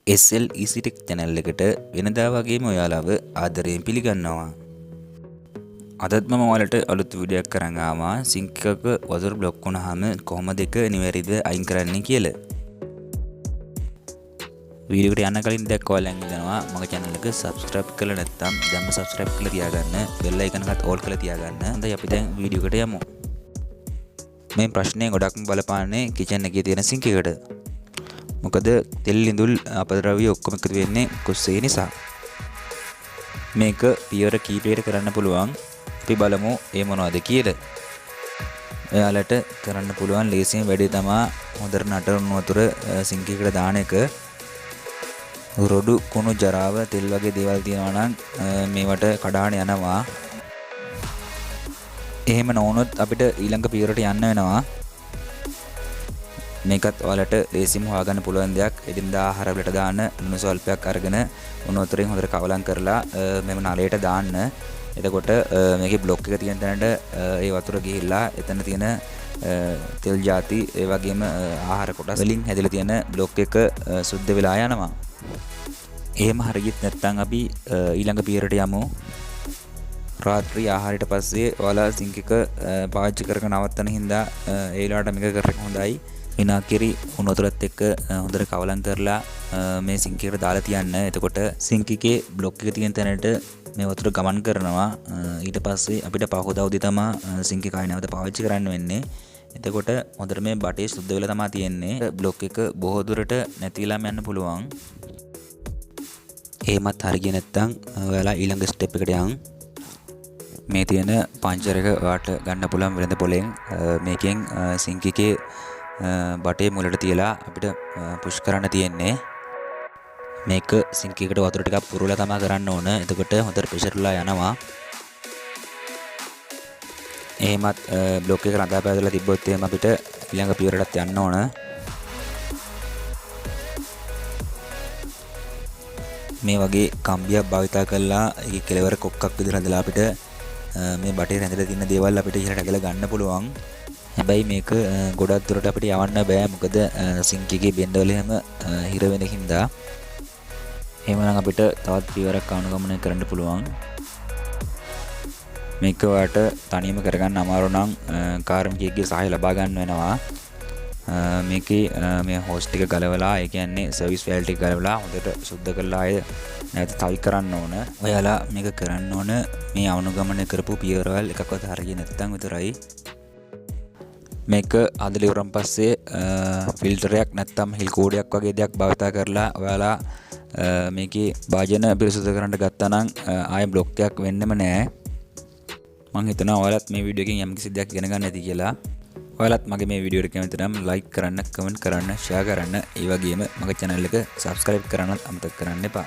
SL Easy Tech channel එකට වෙනදා වගේම ඔයාලව ආදරයෙන් පිළිගන්නවා. අදත් මම ඔයාලට අලුත් වීඩියෝයක් කරන් ආවා සින්ක් එකක වතුර බ්ලොක් වුණාම කොහොමද ඒක නිවැරදිව අයින් කරන්නේ කියලා. වීඩියෝ එකට යන්න කලින් දැක්ක ඔයාලන් ඉන්නවා මගේ channel එක subscribe කරලා නැත්නම් දැන්ම subscribe කරලා තියාගන්න. bell icon එකත් all කරලා තියාගන්න. හොඳයි අපි දැන් වීඩියෝ එකට යමු. මේ ප්‍රශ්නේ ගොඩක්ම බලපාන්නේ කිචන් එකේ තියෙන සින්ක් එකට. මොකද තෙල් ඉඳුල් අපද්‍රව්‍ය ඔක්කොම එකතු වෙන්නේ කුස්සේ නිසා. මේක පියවර කීපයකට කරන්න පුළුවන්. අපි බලමු ඒ මොනවද කියලා. ඔයාලට කරන්න පුළුවන් ලේසියෙන් වැඩේ තමයි හොඳට නටන වතුර සින්ක් එකට දාන එක. රොඩු කුණු ජරාව තෙල් වගේ දේවල් තියෙනවා නම් මේවට කඩාන යනවා. එහෙම නොවුනොත් අපිට ඊළඟ පියවරට යන්න වෙනවා. මේකත් ඔයාලට ලේසියෙන් හොයාගන්න පුළුවන් දෙයක්. එදිනදා ආහාර වලට දාන්න ලුණු ස්වල්පයක් අරගෙන උණු වතුරෙන් හොඳට කවලම් කරලා මෙම නලයට දාන්න. එතකොට මේකේ බ්ලොක් එක තියෙන තැනට ඒ වතුර ගිහිල්ලා එතන තියෙන තෙල් ಜಾති ඒ වගේම ආහාර කොටස් වලින් හැදිලා තියෙන බ්ලොක් එක සුද්ධ වෙලා යනවා. එහෙම හරියට නැත්නම් අපි ඊළඟ පියවරට යමු. රාත්‍රී ආහාරයට පස්සේ ඔයාලා සින්ක් එක පාවිච්චි කරගෙන නවත්තන හින්දා ඒ වෙලාවට මේක කරන්නේ හොඳයි. විනාකිරි උණු වතුරත් එක්ක හොඳට කවලම් කරලා මේ සින්ක් එකට දාලා තියන්න. එතකොට සින්ක් එකේ බ්ලොක් එක තියෙන තැනට මේ වතුර ගමන් කරනවා. ඊට පස්සේ අපිට පහවදා උදේ තමයි සින්ක් එක ආයෙ නැවත පාවිච්චි කරන්න වෙන්නේ. එතකොට හොඳට මේ බටේ සුද්ධ වෙලා තමයි තියෙන්නේ. බ්ලොක් එක බොහෝ දුරට නැතිලාම යන්න පුළුවන්. එහෙමත් හරිය නැත්නම් ඔයාලා ඊළඟ ස්ටෙප් එකට යන්. මේ තියෙන පංචර් එක ඔයාලට ගන්න පුළුවන් වෙළඳ පොලෙන්. මේකෙන් සින්ක් එකේ බටේ මුලට තියලා අපිට පුෂ් කරන්න තියෙන්නේ. මේක සින්ක් එකට වතුර ටිකක් පුරවලා තමයි කරන්න ඕන. එතකොට හොඳට ප්‍රෙෂර් වල යනවා. එහෙමත් බ්ලොක් එක රඳා පැවදලා තිබ්බොත් එහෙම අපිට ඊළඟ පියවරටත් යන්න ඕන. මේ වගේ කම්බියක් භාවිතා කරලා ඒකේ කෙලවර කොක්කක් විදිහට හදලා අපිට මේ බටේ රැඳලා තියෙන දේවල් අපිට ඉහළට ඇදලා ගන්න පුළුවන්. හැබැයි මේක ගොඩක් දුරට අපිට යවන්න බෑ. මොකද සින්ක් එකේ බෙන්ඩ වල හැම හිර වෙන හින්දා. එහෙමනම් අපිට තවත් පියවරක් අනුගමනය කරන්න පුළුවන්. මේක ඔයාලට තනියම කරගන්න අමාරු නම් කාර්මිකයෙක්ගේ සහාය ලබා ගන්න වෙනවා. මේකේ මේ හෝස් ටික ගලවලා ඒ කියන්නේ සර්විස් ෆයිල් ටික ගලවලා හොඳට සුද්ධ කරලා ආයෙ නැවත තවි කරන්න ඕන. ඔයාලා මේක කරන්න ඕන මේ අනුගමනය කරපු පියවරවල් එකක්වත් හරිය නැත්නම් විතරයි. මේක හදලා ඉවරන් පස්සේ ෆිල්ටරයක් නැත්නම් හිල් කෝඩයක් වගේ දෙයක් භාවිතා කරලා ඔයාලා මේකේ භාජන පිරිසුදු කරන්න ගත්තා නම් ආයෙ බ්ලොක් එකක් වෙන්නෙම නෑ. මම හිතනවා ඔයාලත් මේ වීඩියෝ එකෙන් යම්කිසි දෙයක් ඉගෙන ගන්න ඇති කියලා. ඔයාලත් මගේ මේ වීඩියෝ එක කැමති නම් ලයික් කරන්න, කමෙන්ට් කරන්න, ෂෙයා කරන්න, ඒ වගේම මගේ channel එක subscribe කරන්නත් අමතක කරන්න එපා.